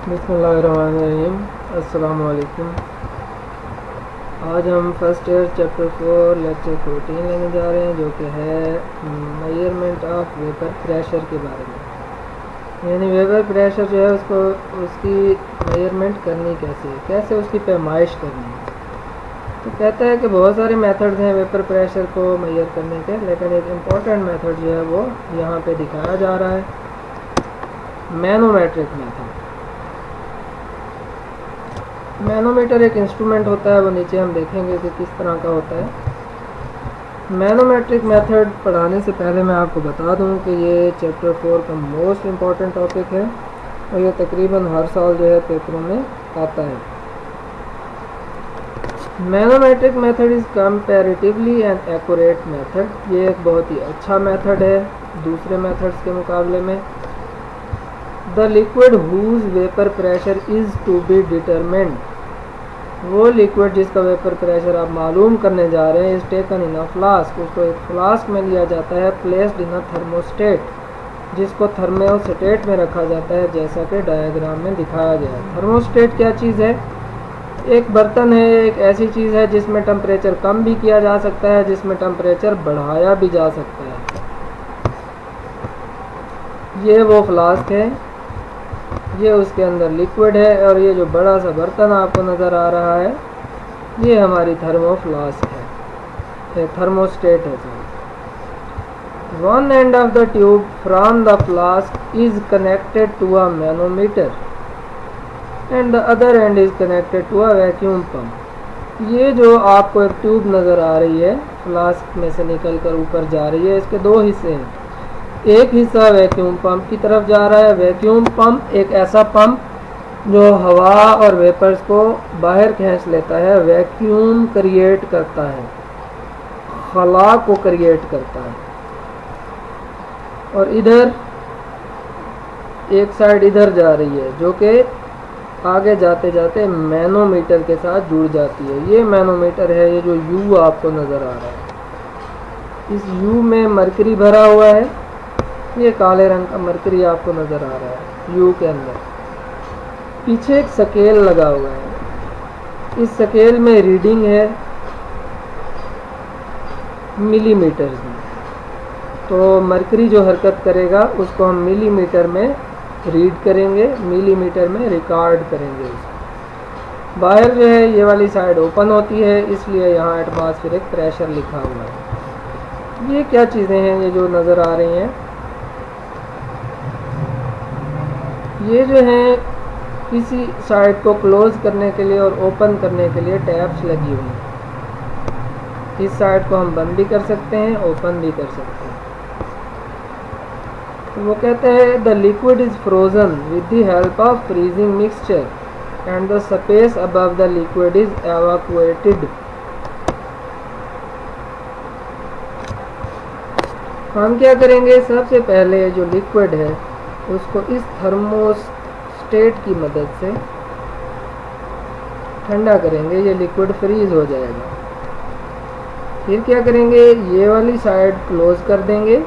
बिस्मिल्लाहिर्रहमानिर्रहीम। अस्सलाम वालेकुम। आज हम फर्स्ट ईयर चैप्टर 4 लेक्चर 14 लेने जा रहे हैं, जो कि है मेजरमेंट ऑफ वेपर प्रेशर के बारे में। यानी वेपर प्रेशर जो है उसकी मेजरमेंट करनी कैसे उसकी पैमाइश करनी है। तो कहता है कि बहुत सारे मेथड्स हैं वेपर प्रेशर को मेजर करने के, लेकिन एक इम्पॉर्टेंट मेथड जो है वो यहाँ पे दिखाया जा रहा है, मैनोमेट्रिक मेथड। मैनोमीटर एक इंस्ट्रूमेंट होता है, वो नीचे हम देखेंगे कि किस तरह का होता है। मैनोमेट्रिक मेथड पढ़ाने से पहले मैं आपको बता दूं कि ये चैप्टर 4 का मोस्ट इम्पॉर्टेंट टॉपिक है और ये तकरीबन हर साल जो है पेपरों में आता है। Manometric method is comparatively and accurate method. ये एक बहुत ही अच्छा मेथड है दूसरे मेथड्स के मुकाबले में। The liquid whose vapour pressure is to be determined. वो लिक्विड जिसका वेपर प्रेशर आप मालूम करने जा रहे हैं, is taken in a flask. उसको एक फ्लास्क में लिया जाता है, प्लेस्ड इन अ थर्मोस्टेट, जिसको थर्मोस्टेट में रखा जाता है, जैसा कि डायग्राम में दिखाया गया है। थर्मोस्टेट क्या चीज़ है? एक बर्तन है, एक ऐसी चीज़ है जिसमें टेम्परेचर कम भी किया जा सकता है, जिसमें टेम्परेचर बढ़ाया भी जा सकता है। ये वो फ्लास्क है, ये उसके अंदर लिक्विड है, और ये जो बड़ा सा बर्तन आपको नज़र आ रहा है ये हमारी थर्मोफ्लास्क है, थर्मोस्टेट है। One end of the tube from the flask is connected to a manometer and the other end is connected to a vacuum pump. ये जो आपको एक ट्यूब नज़र आ रही है, फ्लास्क में से निकल कर ऊपर जा रही है, इसके दो हिस्से हैं। एक हिस्सा वैक्यूम पंप की तरफ जा रहा है। वैक्यूम पंप एक ऐसा पंप जो हवा और वेपर्स को बाहर खींच लेता है, वैक्यूम क्रिएट करता है, खला को क्रिएट करता है। और इधर एक साइड इधर जा रही है, जो कि आगे जाते जाते मैनोमीटर के साथ जुड़ जाती है। ये मैनोमीटर है, ये जो यू आपको नज़र आ रहा है, इस यू में मरकरी भरा हुआ है। ये काले रंग का मरकरी आपको नज़र आ रहा है यू के अंदर। पीछे एक स्केल लगा हुआ है, इस स्केल में रीडिंग है मिलीमीटर्स में। तो मरकरी जो हरकत करेगा उसको हम मिलीमीटर में रीड करेंगे, मिलीमीटर में रिकॉर्ड करेंगे उसको। बाहर जो है ये वाली साइड ओपन होती है, इसलिए यहाँ एटमॉस्फेरिक प्रेशर लिखा हुआ है। ये क्या चीज़ें हैं ये जो नज़र आ रही हैं? ये जो है किसी साइड को क्लोज करने के लिए और ओपन करने के लिए टैप्स लगी हुई हैं। इस साइड को हम बंद भी कर सकते हैं, ओपन भी कर सकते हैं। तो वो कहते हैं the liquid is frozen with the help of freezing mixture and the space above the liquid is evacuated. हम क्या करेंगे, सबसे पहले जो लिक्विड है उसको इस थर्मोस्टेट की मदद से ठंडा करेंगे, ये लिक्विड फ्रीज हो जाएगा। फिर क्या करेंगे, ये वाली साइड क्लोज कर देंगे,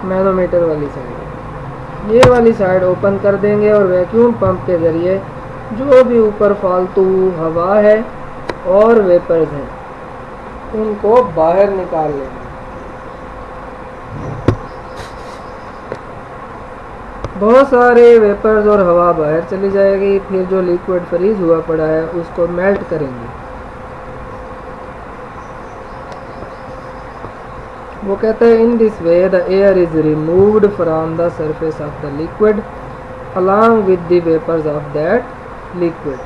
मैनोमीटर वाली साइड, ये वाली साइड ओपन कर देंगे और वैक्यूम पंप के ज़रिए जो भी ऊपर फालतू हवा है और वेपर्स हैं उनको बाहर निकाल लेंगे। बहुत सारे वेपर्स और हवा बाहर चली जाएगी। फिर जो लिक्विड फ्रीज हुआ पड़ा है उसको मेल्ट करेंगे। वो कहते हैं in this way the air is removed from the surface of the liquid along with the vapours of that liquid.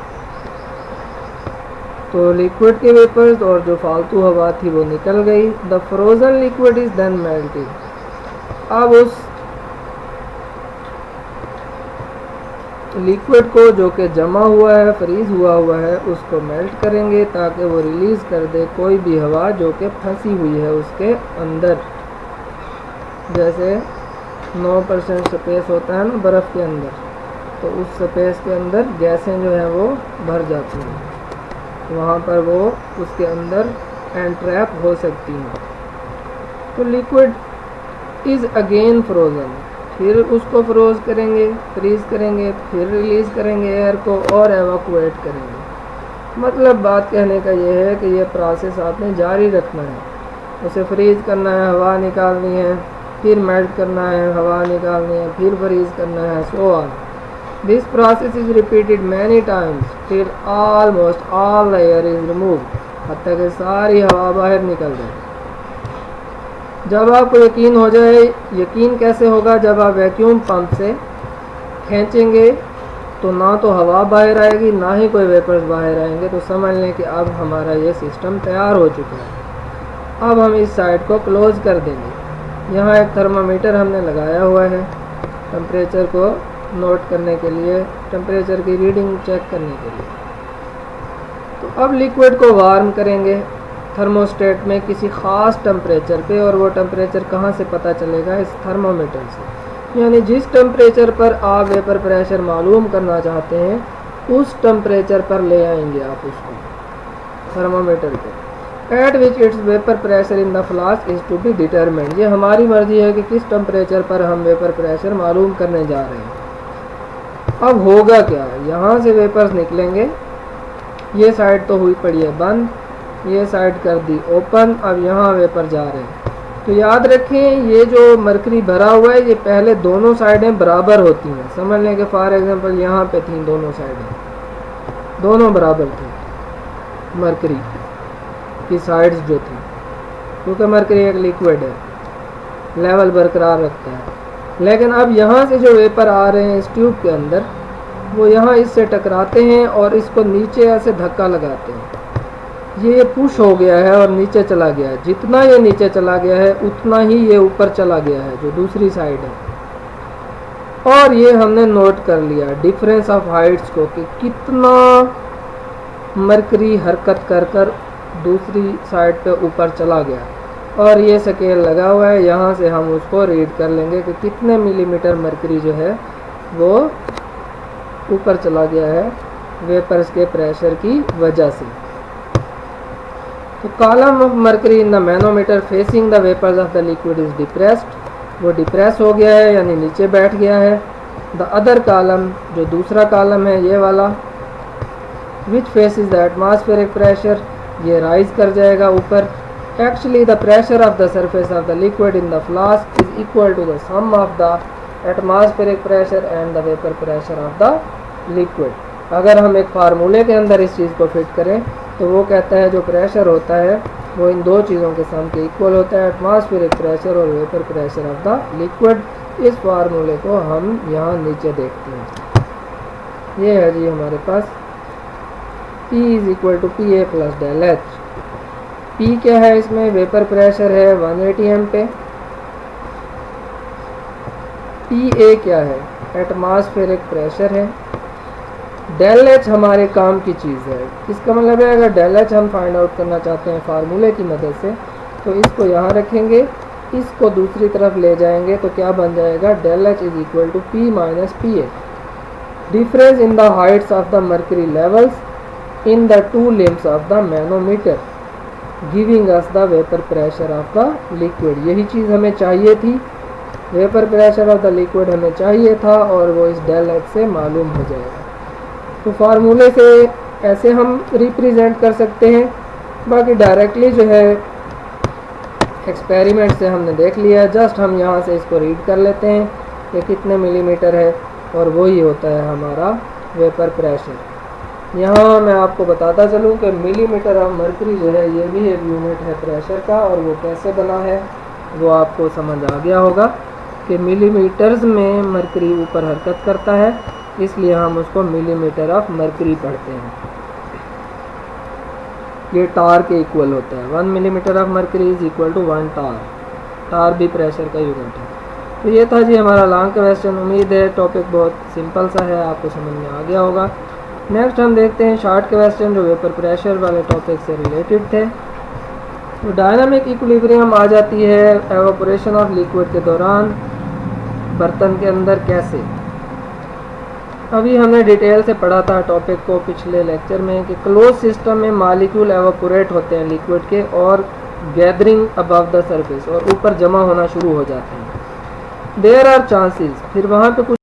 तो लिक्विड के वेपर्स और जो फालतू हवा थी वो निकल गई। The frozen liquid is then melted. अब उस लिक्विड को जो कि जमा हुआ है, फ्रीज हुआ है, उसको मेल्ट करेंगे ताकि वो रिलीज़ कर दे कोई भी हवा जो कि फंसी हुई है उसके अंदर। जैसे 9% स्पेस होता है ना बर्फ़ के अंदर, तो उस स्पेस के अंदर गैसें जो हैं वो भर जाती हैं, वहाँ पर वो उसके अंदर एंट्रैप हो सकती हैं। तो लिक्विड इज़ अगेन फ्रोज़न। फिर उसको फ्रीज़ करेंगे, फिर रिलीज़ करेंगे एयर को और एवाकुएट करेंगे। मतलब बात कहने का ये है कि ये प्रोसेस आपने जारी रखना है। उसे फ्रीज़ करना है, हवा निकालनी है, फिर मेल्ट करना है, हवा निकालनी है, फिर फ्रीज़ करना है, so on. This process is repeated many times till almost all the air is removed, हत्ता कि सारी हवा बाहर निकल जाए। जब आपको यकीन हो जाए, यकीन कैसे होगा? जब आप वैक्यूम पंप से खींचेंगे तो ना तो हवा बाहर आएगी, ना ही कोई वेपर्स बाहर आएंगे, तो समझ लें कि अब हमारा ये सिस्टम तैयार हो चुका है। अब हम इस साइड को क्लोज़ कर देंगे। यहाँ एक थर्मामीटर हमने लगाया हुआ है टेम्परेचर को नोट करने के लिए, टेम्परेचर की रीडिंग चेक करने के लिए। तो अब लिक्विड को वार्म करेंगे थर्मोस्टेट में किसी ख़ास टेम्परेचर पे, और वो टेम्परेचर कहाँ से पता चलेगा? इस थर्मोमीटर से। यानी जिस टेम्परेचर पर आप वेपर प्रेशर मालूम करना चाहते हैं उस टेम्परेचर पर ले आएंगे आप उसको थर्मोमीटर पे। At which its vapour pressure in the flask is to be determined. ये हमारी मर्जी है कि किस टेम्परेचर पर हम वेपर प्रेशर मालूम करने जा रहे हैं। अब होगा क्या? यहाँ से वेपर्स निकलेंगे, ये साइड तो हुई पड़ी है बंद, ये साइड कर दी ओपन, अब यहाँ वेपर जा रहे हैं। तो याद रखें ये जो मरकरी भरा हुआ है ये पहले दोनों साइडें बराबर होती हैं। समझ लें कि फॉर एग्जांपल यहाँ पे थी दोनों साइडें, दोनों बराबर थी मरकरी की साइड्स जो थी, क्योंकि मरकरी एक लिक्विड है, लेवल बरकरार रखता है। लेकिन अब यहाँ से जो वेपर आ रहे हैं इस ट्यूब के अंदर, वो यहाँ इससे टकराते हैं और इसको नीचे ऐसे धक्का लगाते हैं। ये पुश हो गया है और नीचे चला गया है। जितना ये नीचे चला गया है उतना ही ये ऊपर चला गया है जो दूसरी साइड है। और ये हमने नोट कर लिया डिफरेंस ऑफ हाइट्स को कि कितना मरकरी हरकत कर कर दूसरी साइड पे ऊपर चला गया। और ये स्केल लगा हुआ है, यहाँ से हम उसको रीड कर लेंगे कि कितने मिलीमीटर मरकरी जो है वो ऊपर चला गया है वेपर्स के प्रेशर की वजह से। तो column of mercury in the manometer facing the vapours of the liquid is depressed, वो डिप्रेस हो गया है यानी नीचे बैठ गया है। द अदर कॉलम, जो दूसरा कॉलम है ये वाला, which faces the atmospheric pressure, ये राइज कर जाएगा ऊपर। Actually the pressure of the surface of the liquid in the flask is equal to the sum of the atmospheric pressure and the vapour pressure of the liquid. अगर हम एक फार्मूले के अंदर इस चीज़ को फिट करें तो वो कहता है जो प्रेशर होता है वो इन दो चीज़ों के सम के इक्वल होता है, एटमॉस्फेरिक प्रेशर और vapour pressure of the liquid. इस फार्मूले को हम यहाँ नीचे देखते हैं। ये है जी हमारे पास P is equal to P A plus del H. P क्या है? इसमें वेपर प्रेशर है 180 एम पे। PA क्या है? एटमॉस्फेरिक प्रेशर है। डेल एच हमारे काम की चीज़ है। इसका मतलब है अगर डेल एच हम फाइंड आउट करना चाहते हैं फार्मूले की मदद से तो इसको यहाँ रखेंगे, इसको दूसरी तरफ ले जाएंगे तो क्या बन जाएगा? Del H is equal to P minus P A, difference in the heights of the mercury levels in the two limbs of the manometer giving us the vapour pressure of the liquid. यही चीज़ हमें चाहिए थी, vapour pressure of the liquid हमें चाहिए था और वो इस डेल एच से मालूम हो जाएगा। तो फार्मूले से ऐसे हम रिप्रेजेंट कर सकते हैं। बाकी डायरेक्टली जो है एक्सपेरिमेंट से हमने देख लिया, जस्ट हम यहाँ से इसको रीड कर लेते हैं कि कितने मिलीमीटर है और वही होता है हमारा वेपर प्रेशर। यहाँ मैं आपको बताता चलूँ कि मिलीमीटर ऑफ मरकरी जो है ये भी एक यूनिट है प्रेशर का, और वो कैसे बना है वो आपको समझ आ गया होगा कि मिलीमीटर्स में मरकरी ऊपर हरकत करता है, इसलिए हम उसको मिलीमीटर ऑफ मरकरी पढ़ते हैं। ये टार के इक्वल होता है। 1 millimetre of mercury is equal to 1 torr. Torr भी प्रेशर का यूनिट है। तो ये था जी हमारा लॉन्ग क्वेश्चन। उम्मीद है टॉपिक बहुत सिंपल सा है, आपको समझ में आ गया होगा। नेक्स्ट हम देखते हैं शॉर्ट क्वेश्चन जो वेपर प्रेशर वाले टॉपिक से रिलेटेड थे। तो डायनामिक इक्विलिब्रियम आ जाती है एवापोरेशन ऑफ लिक्विड के दौरान बर्तन के अंदर कैसे। अभी हमने डिटेल से पढ़ा था टॉपिक को पिछले लेक्चर में कि क्लोज सिस्टम में मॉलिक्यूल एवापोरेट होते हैं लिक्विड के और गैदरिंग अबव द सरफेस और ऊपर जमा होना शुरू हो जाते हैं। देयर आर चांसेस, फिर वहाँ पे कुछ